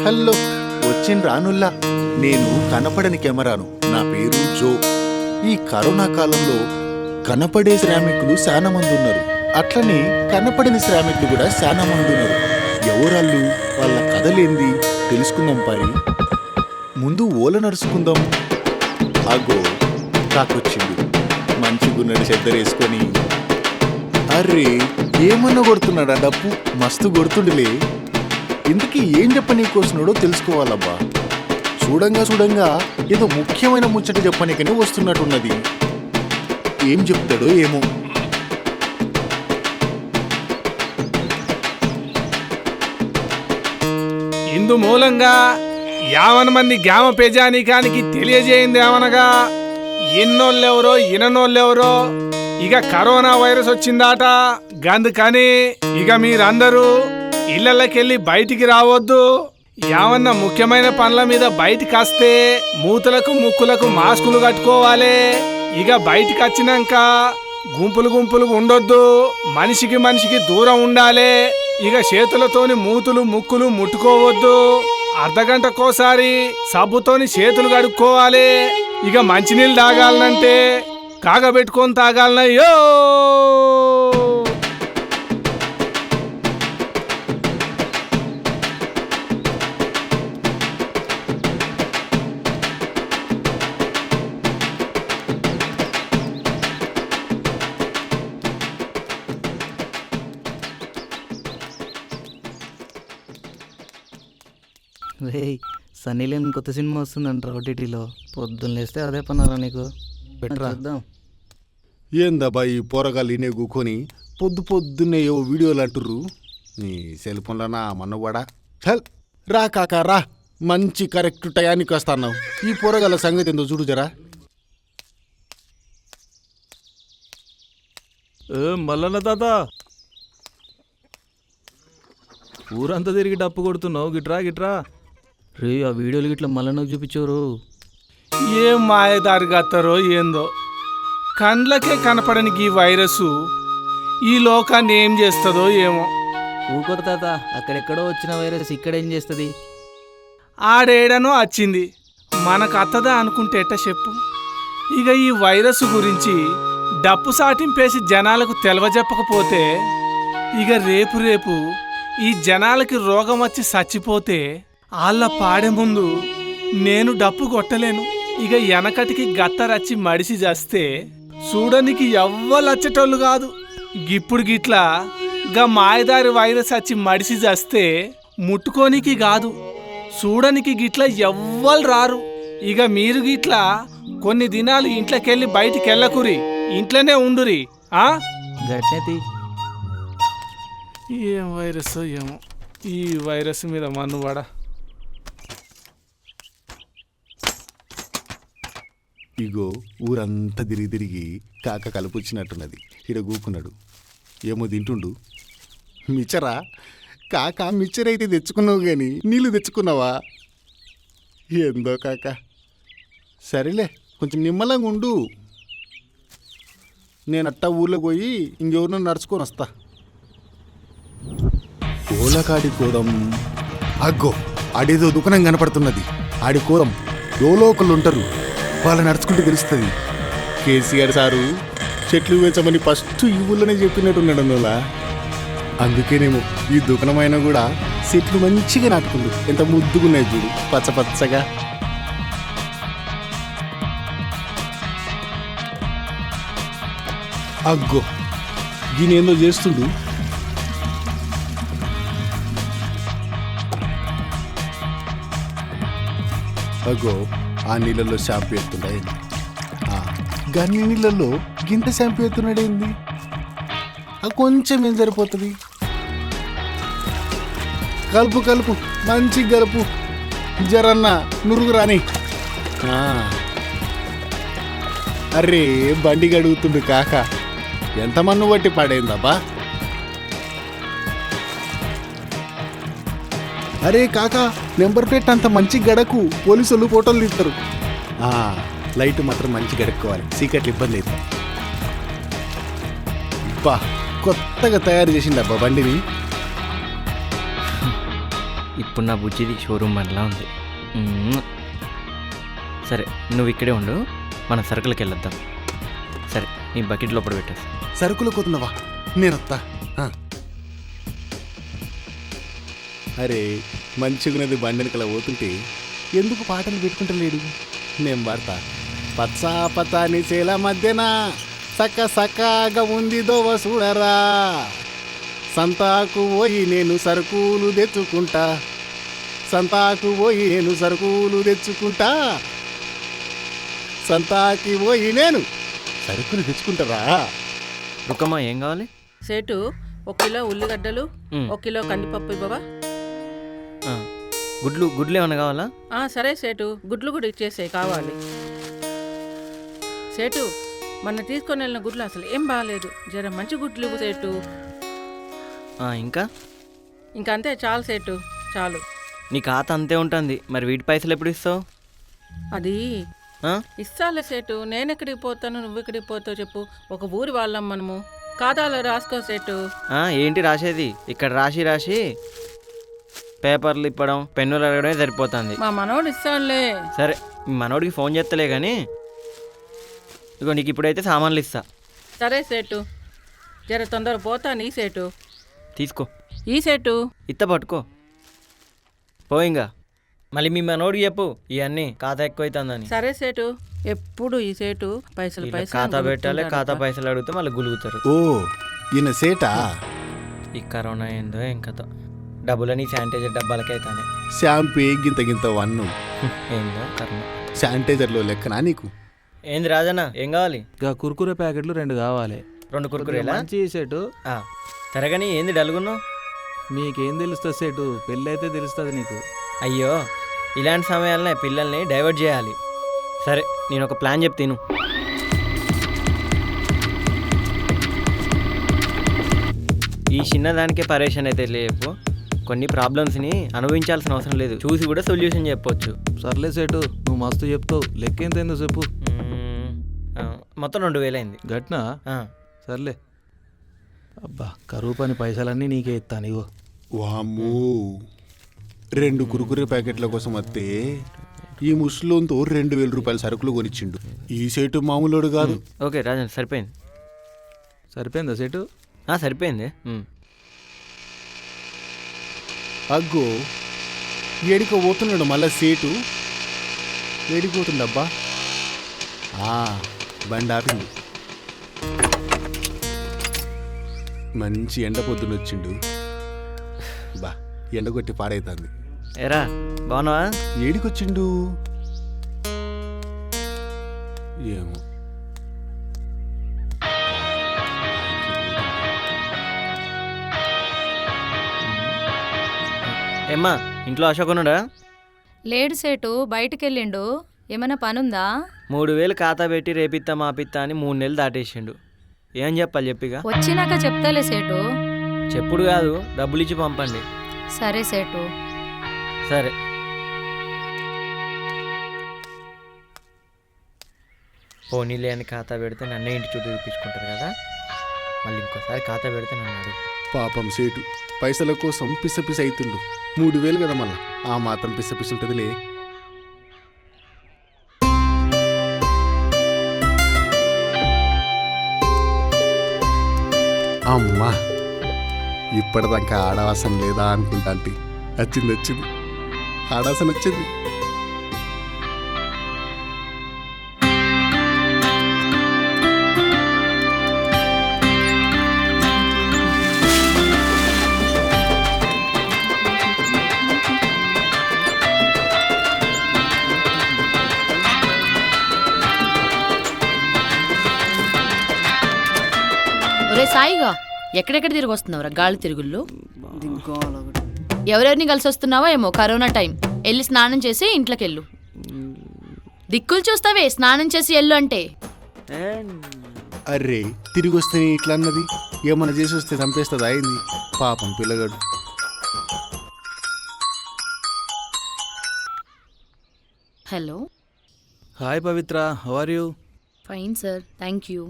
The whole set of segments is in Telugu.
హలో, వచ్చిన రానుల్లా. నేను కనపడని కెమెరాను. నా పేరు జో. ఈ కరోనా కాలంలో కనపడే శ్రామికులు చాలా మంది ఉన్నారు, అట్లనే కనపడని శ్రామికులు కూడా చాలా మంది ఉన్నారు. ఎవరాళ్ళు, వాళ్ళ కథలేంది తెలుసుకుందాం. పరి ముందు ఓల నడుచుకుందాం. అగో కాకొచ్చిండు, మంచిగున్నడు చెద్దరేసుకొని. అర్రే ఏమన్నా కొడుతున్నాడా డప్పు, మస్తు కొడుతుండలే. ఇంతకీ ఏం చెప్పనీకొస్తున్నాడో తెలుసుకోవాలబ్బా. చూడంగా ఏదో ముఖ్యమైన ముచ్చట చెప్పనీకనే వస్తున్నట్టున్నది. ఏం చెప్తాడో ఏమో. ఇందు మూలంగా యావన మంది గ్రామ ప్రజానీకానికి తెలియజేయింది ఏమనగా, ఎన్నోళ్ళెవరో ఇననోళ్ళెవరో ఇక కరోనా వైరస్ వచ్చిందాట. గందుకని ఇక మీరందరూ ఇళ్లకెళ్ళి బయటికి రావద్దు. యావన్న ముఖ్యమైన పనుల మీద బయటికి వస్తే మూతలకు ముక్కులకు మాస్కులు కట్టుకోవాలి. ఇక బయటికి వచ్చినాక గుంపులు ఉండొద్దు. మనిషికి దూరం ఉండాలి. ఇక చేతులతోని మూతులు ముక్కులు ముట్టుకోవద్దు. అర్ధగంటకోసారి సబ్బుతోని చేతులు కడుక్కోవాలి. ఇక మంచినీళ్ళు తాగాలనంటే కాగబెట్టుకొని తాగాలనయ్యో. రే, సన్నీ లేని కొత్త సినిమా వస్తుందంట ఓటీటీలో. పొద్దున్న లేస్తే అదే పన్నారా నీకు. పెట్టరా చూద్దాం. ఏందబ్బా ఈ పోరగాళ్ళు ఇనే కూకొని పొద్దున్నే ఏవో వీడియోలు అంటుర్రు. నీ సెల్ ఫోన్లో నా మన్నవాడా. చల్ రా కాకా రా, మంచి కరెక్ట్ టయానికి వస్తున్నావు. ఈ పోరగాళ్ళ సంగతి ఏందో చూడు జరా. మల్లన్న తాత, ఊరంతా తిరిగి డప్పు కొడుతున్నావు. గిట్రా రే, ఆ వీడియోలు గిట్లా మళ్ళీ నాకు చూపించారు. ఏం మాయదారి గత్తరో ఏందో. కండ్లకే కనపడని ఈ వైరస్ ఈ లోకాన్ని ఏం చేస్తుందో ఏమో. ఊకో తాత, అక్కడెక్కడో వచ్చిన వైరస్ ఇక్కడేం చేస్తుంది? ఆడేడనో వచ్చింది, మనకు అత్తదా అనుకుంటే ఎట్ట చెప్పు. ఇక ఈ వైరస్ గురించి డప్పు సాటింపేసి జనాలకు తెలవజెప్పకపోతే ఇక రేపు ఈ జనాలకి రోగం వచ్చి చచ్చిపోతే వాళ్ళ పాడే ముందు నేను డప్పు కొట్టలేను. ఇక వెనకటికి గత్తరచ్చి మడిసి చేస్తే చూడనికి ఎవ్వలచ్చేటోళ్ళు కాదు. గిప్పుడు గిట్లా గా మాయదారి వైరస్ వచ్చి మడిసి చేస్తే ముట్టుకోనికి కాదు, చూడనికి గిట్లా ఎవ్వరు రారు. ఇక మీరు గిట్లా కొన్ని దినాలు ఇంట్లోకెళ్ళి బయటికి వెళ్ళకురి, ఇంట్లోనే ఉండురి. గట్నేతి ఏం వైరస్ ఏమో, ఈ వైరస్ మీద మన్నువాడ. ఇగో ఊరంతా తిరిగి కాక కలుపుచ్చినట్టున్నది. ఈడ కూకున్నాడు, ఏమో తింటుండు. మిచ్చరా కాక, మిచ్చరైతే తెచ్చుకున్నావు కానీ నీళ్ళు తెచ్చుకున్నావా? ఏందో కాక. సరేలే, కొంచెం నిమ్మలంగా ఉండు. నేను అట్టా ఊర్లో పోయి ఇంకెవరినో నడుచుకొని వస్తా. ఓలకాడి కోదం. అగ్గో ఆడేదో దుకాణం కనపడుతున్నది, ఆడి కోదం. ఎవరో ఒకళ్ళు ఉంటారు, వాళ్ళు నడుచుకుంటూ తెలుస్తుంది. కేసీఆర్ సారు చెట్లు వేచమని ఫస్ట్ ఈ ఊళ్ళోనే చెప్పినట్టున్నాడు అందులో. అందుకేనేమో ఈ దుకాణమైనా కూడా చెట్లు మంచిగా నాటుకుండు. ఎంత ముద్దుగున్నాయి చూడు, పచ్చగా. అగ్గో దీనేందో చేస్తుండు. అగ్గో ఆ నీళ్ళల్లో షాంపూ ఎత్తుండేంది, గన్ని నీళ్ళల్లో గింత షాంపూ ఎత్తున్నాడేంది? కొంచెం ఏం సరిపోతుంది. కలుపు మంచిగా కలుపు, జరన్న నురుగు రాని. అర్రే బండి గడుగుతుండు కాక, ఎంత మన్ను బట్టి పడైందబ్బా. అరే కాక, నెంబర్ ప్లేట్ అంత మంచి గడకు, పోలీసులు ఫోటోలు తీస్తారు. లైట్ మాత్రం మంచి గడుక్కోవాలి, సీక్రెట్లు ఇబ్బంది అవుతుంది. బా కొత్తగా తయారు చేసిండబ్బా బండిని. ఇప్పుడు నా బుజ్జిది షోరూమ్ మనలా ఉంది. సరే నువ్వు ఇక్కడే ఉండు, మన సరుకులకి వెళ్ళొద్దాం. సరే నీ బకెట్ లోపల పెట్టేస్తా. సరుకులు కోతున్నావా? నేనొత్తా. అరే మంచిగున్నది బండెనకలా పోతుంటే ఎందుకు పాటలు పెట్టుకుంటలేడు? నేను వాడతా. పచ్చా పచ్చాని చేల మధ్యన సక్క సక్కగా ఉంది దోవ చూడరా, సంతాకు పోయి నేను సరుకులు తెచ్చుకుంటా, సంతాకు పోయి నేను సరుకులు తెచ్చుకుంటా, సంతాకి పోయి నేను సరుకులు తెచ్చుకుంటారా. రుక్కమ్మా ఏం కావాలి? సేటు 1 కిలో ఉల్లిగడ్డలు, 1 కిలో కందిపప్పు ఇవ్వవా? గుడ్లు ఏమన్నా కావాలా? సరే సేటు, గుడ్లు కూడా ఇచ్చేసే కావాలి. సేటు మొన్న తీసుకొని వెళ్ళిన గుడ్లు అసలు ఏం బాగాలేదు, జర మంచి గుడ్లు ఇవ్వు సేటు. ఇంకా ఇంకంతే చాలు సేటు, చాలు. నీ ఖాతా అంతే ఉంటుంది, మరి వీటి పైసలు ఎప్పుడు ఇస్తావు? అది ఇస్తాలే సేటు, నేనెక్కడికి పోతాను నువ్వెక్కడికి పోతావు చెప్పు? ఒక ఊరి వాళ్ళం మనము, ఖాతాలో రాసుకో సేటు. ఏంటి రాసేది? ఇక్కడ రాసి పేపర్లు ఇప్పడం, పెన్నులు అడగడమే సరిపోతుంది. మా మనోడు ఇస్తానులే. సరే మీ మనోడికి ఫోన్ చేస్తలే కానీ ఇగో నీకు ఇప్పుడైతే సామాన్లు ఇస్తా. సరే సేటు, జర తొందర పోతాను. ఈ సేటు తీసుకో. ఈ సేటు ఇత్త పట్టుకో పోయింగా. మళ్ళీ మీ మనోడికి చెప్పు ఇవన్నీ ఖాతా ఎక్కువ అవుతుందని. సరే సేటు, ఎప్పుడు ఈ సేటు పైసలు ఖాతా పెట్టాలి, ఖాతా పైసలు అడిగితే మళ్ళీ గులుగుతారు. ఓ ఈయన సేటా? ఈ కరోనా ఏందో ఏం కథ, డబ్బులని శానిటైజర్ డబ్బాలకి అవుతానే. షాంపూ గింత గింత వన్ను ఏందో కరోనా. శానిటైజర్లో లెక్కనా నీకు? ఏంది రాజన్న ఏం కావాలి? ఇక కుర్కురే ప్యాకెట్లు 2 కావాలి. 2 కుర్కురేలా? మంచి సేటు. సరే కానీ ఏంది డలుగున్నావు? మీకేం తెలుస్తుంది సేటు, పెళ్ళి అయితే తెలుస్తుంది నీకు. అయ్యో ఇలాంటి సమయాలనే పిల్లల్ని డైవర్ట్ చేయాలి. సరే నేను ఒక ప్లాన్ చెప్తాను. ఈ చిన్నదానికే పరేషాన్ అయితే లేపు, కొన్ని ప్రాబ్లమ్స్ని అనుభవించాల్సిన అవసరం లేదు, చూసి కూడా సొల్యూషన్ చెప్పొచ్చు. సర్లే సేటు, నువ్వు మస్తు చెప్తావు. లెక్క ఎంత ఏందో చెప్పు. మొత్తం 2000 అయింది. గట్నా? సర్లే. అబ్బా కరువు పని పైసలన్నీ నీకే ఇస్తాను. ఇగో. వామ్మో 2 కురుకురే ప్యాకెట్ల కోసం వస్తే ఈ ముస్లోంతో 2000 రూపాయల సరుకులు కొనిచ్చిండు. ఈ సేటు మామూలుడు కాదు. ఓకే రాజన్ సరిపోయింది. సరిపోయిందా సేటు? సరిపోయింది. అగ్గో ఏడికో పోతున్నాడు మళ్ళా సేటు. ఏడిపోతుండబ్బా. బండి ఆపిండు. మంచి ఎండ పొద్దునొచ్చిండు. బా ఎండ కొట్టి పాడైతుంది. ఏరా బాగున్నావా? ఏడికొచ్చిండు ఏమో. ఏమ్మా ఇంట్లో అశోక్ ఉన్నాడా? లేడు సేటు, బయటికెళ్ళిండు. ఏమైనా పనుందా? 3000 ఖాతా పెట్టి రేపిత్తా మాపిత్తా అని 3 నెలలు దాటేసిండు. ఏం చెప్పాలి చెప్పిగా? వచ్చినాక చెప్తాలే సేటు. చెప్పుడు కాదు, డబ్బులు ఇచ్చి పంపండి. సరే సేటు. సరే. పోనీలే అని ఖాతా పెడితే నన్నే ఇంటి చుట్టూ చూపించుకుంటారు కదా, మళ్ళీ ఇంకోసారి ఖాతా పెడితే నన్ను అడుగు. పాపం సేటు పైసల కోసం పిసపిస అవుతుండు. 3000 కదా మళ్ళా, ఆ మాత్రం పిసపిస ఉంటుందిలే. అమ్మా ఇప్పటిదాకా ఆడవాసన లేదా అనుకుంటా. అంటే వచ్చింది ఆడాసన వచ్చింది. ఒరే సాయిగా ఎక్కడెక్కడ తిరిగి వస్తున్నావురా గాలి తిరుగుళ్ళు? ఎవరెవరిని కలిసి వస్తున్నావో ఏమో, కరోనా టైం. వెళ్ళి స్నానం చేసి ఇంట్లోకి వెళ్ళు. దిక్కులు చూస్తావే, స్నానం చేసి వెళ్ళు అంటే. అర్రే తిరిగి వస్తే ఇట్లా అన్నది, ఏమన్నా చేసి వస్తే చంపేస్తుంది. అయింది పాపం పిల్లగాడు. Hello. Hi Pavitra, how are you? Fine sir, thank you.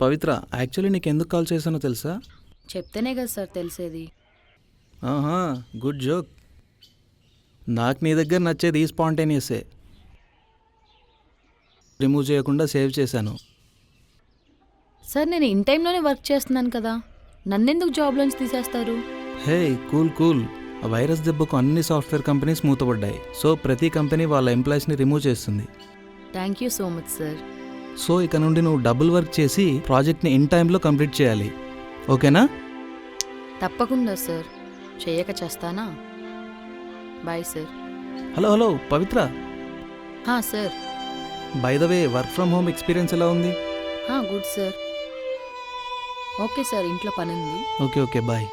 Pavitra, actually నీకు ఎందుకు కాల్ చేశానో తెలుసా? చెప్తేనే కదా సార్ తెలిసేది. Good joke. నాకు నీ దగ్గర నచ్చేది స్పాంటేనియస్సే. రిమూవ్ చేయకుండా సేవ్ చేశాను. సార్ నేను ఇన్ టైంలోనే వర్క్ చేస్తున్నాను కదా, నన్నెందుకు జాబ్లోంచి తీసేస్తారు? Hey cool cool. ఆ వైరస్ దెబ్బకు అన్ని సాఫ్ట్వేర్ కంపెనీస్ మూతపడ్డాయి. సో ప్రతి కంపెనీ వాళ్ళ ఎంప్లాయీస్ని రిమూవ్ చేస్తుంది. Thank you so much sir. So ఇక నుండి నువ్వు డబుల్ వర్క్ చేసి ప్రాజెక్ట్ని ఇన్ టైంలో కంప్లీట్ చేయాలి. ఓకేనా? తప్పకుండా సార్, చేయక చేస్తానా. Bye sir. Hello hello Pavitra, sir. By the way work from home experience ఎలా ఉంది? Good sir. ఓకే సార్, ఇంట్లో పని ఉంది. Okay okay bye.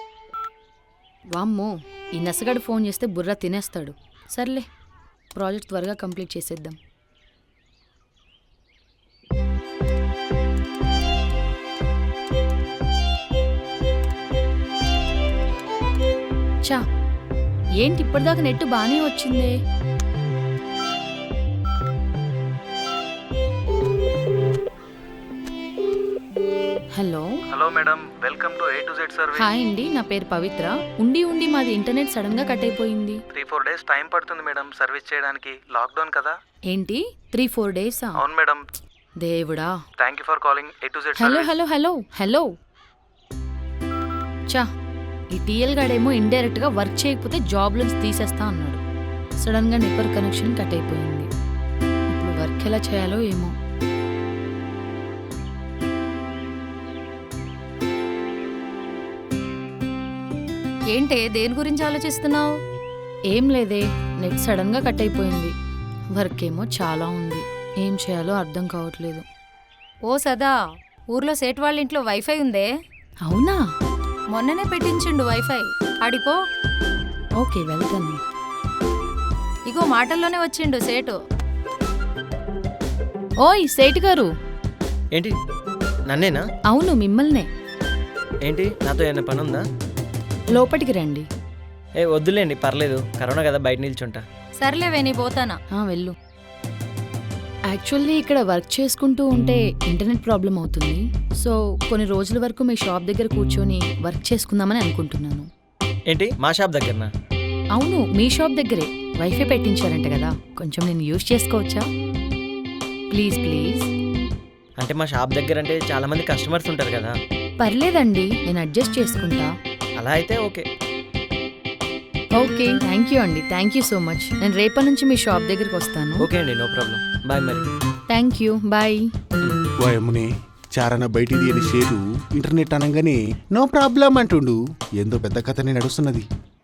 వామ్మో, ఈ నసగాడు ఫోన్ చేస్తే బుర్ర తినేస్తాడు. సర్లే, ప్రాజెక్ట్ త్వరగా కంప్లీట్ చేసేద్దాం. చా, ఏంటి ఇప్పటిదాకా నెట్ బాగానే వచ్చిందే. Hello. Hello madam, welcome to A to Z service. Hi అండి, నా పేరు పవిత్ర. ఉండి మాది ఇంటర్నెట్ సడన్ గా కట్ అయిపోయింది. 3-4 డేస్ టైం పడుతుంది మేడం సర్వీస్ చేయడానికి. లాక్డౌన్ కదా. ఏంటి 3-4 డేసా? అవును మేడం. దేవుడా. Thank you for calling A to Z hello service. Hello hello hello. చా, ఈ టీఎల్ గాడేమో ఇండైరెక్ట్ గా వర్క్ చేయకపోతే జాబ్ నుంచి తీసేస్తా అన్నాడు. సడన్ గా నెట్వర్క్ కనెక్షన్ కట్ అయిపోయింది. ఇప్పుడు వర్క్ ఎలా చేయాలో ఏమో. ఏంటే దేని గురించి ఆలోచిస్తున్నావు? ఏం లేదే, నెట్ సడన్ గా కట్ అయిపోయింది. వర్క్ ఏమో చాలా ఉంది, ఏం చేయాలో అర్థం కావట్లేదు. ఓ సదా, ఊర్లో సేటు వాళ్ళ ఇంట్లో వైఫై ఉందే. అవునా? మొన్ననే పెట్టించిండు వైఫై. ఆడిపో. ఓకే, వెళ్తాను. ఇగో మాటల్లోనే వచ్చిండు సేటు. ఓయ్ సేటు గారు. ఏంటి, నన్నేనా? అవును, మిమ్మల్నే. ఏంటి, నాతో ఏమైనా పని ఉందా? లోపలికి రండి. వద్దులేండి, పర్లేదు. కరోనా కదా, బయట నిల్చుంటా. సర్లేవే, నీ పోతానా. వెళ్ళు. యాక్చువల్లీ ఇక్కడ వర్క్ చేసుకుంటూ ఉంటే ఇంటర్నెట్ ప్రాబ్లం అవుతుంది. సో కొన్ని రోజుల వరకు మీ షాప్ దగ్గర కూర్చొని వర్క్ చేసుకుందామని అనుకుంటున్నాను. ఏంటి, మా షాప్ దగ్గరనా? అవును, మీ షాప్ దగ్గరే వైఫై పెట్టించారంట కదా, కొంచెం నేను యూజ్ చేసుకోవచ్చా? Please please. అంటే మా షాప్ దగ్గర అంటే చాలా మంది కస్టమర్స్ ఉంటారు కదా. పర్లేదండి, నేను అడ్జస్ట్ చేసుకుంటా. అలా అయితే ఓకే. ఓకే, థ్యాంక్ యూ అండి, థ్యాంక్ యూ సో మచ్. నేను రేపటి నుంచి మీ షాప్ దగ్గరికి వస్తాను. ఓకే అండి, నో ప్రాబ్లం. బాయ్ మరి. Thank you, bye. వాయమునే చారన బయటిది అని షేరు ఇంటర్నెట్ అనగానే నో ప్రాబ్లం అంటుండు. ఏందో పెద్ద కథనే నడుస్తున్నది.